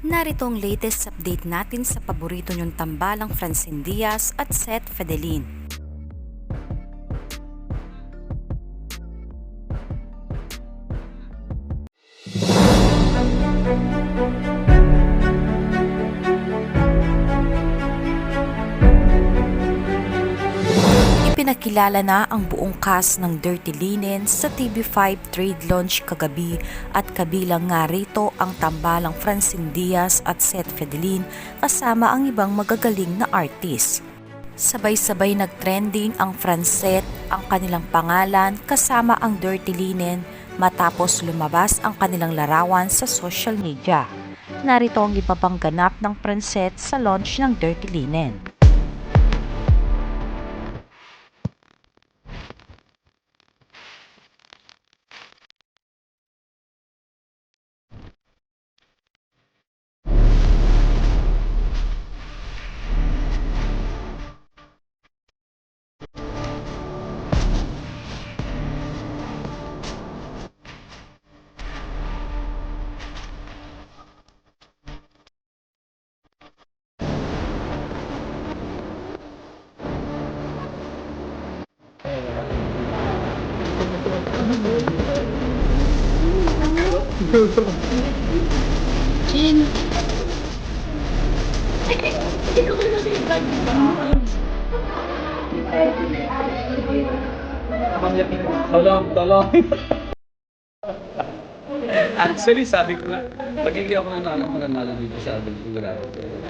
Narito ang latest update natin sa paborito niyong tambalang Francine Diaz at Seth Fedelin. Ipinakilala na ang buong cast ng Dirty Linen sa TV5 trade launch kagabi at kabilang nga rito ang tambalang Francine Diaz at Seth Fedelin kasama ang ibang magagaling na artist. Sabay-sabay nagtrending ang Francette, ang kanilang pangalan kasama ang Dirty Linen matapos lumabas ang kanilang larawan sa social media. Narito ang iba pang ganap ng Francette sa launch ng Dirty Linen. Jen! Tolong. Actually, sabi ko nga, pagiging ako nanalo dito sa ating programa.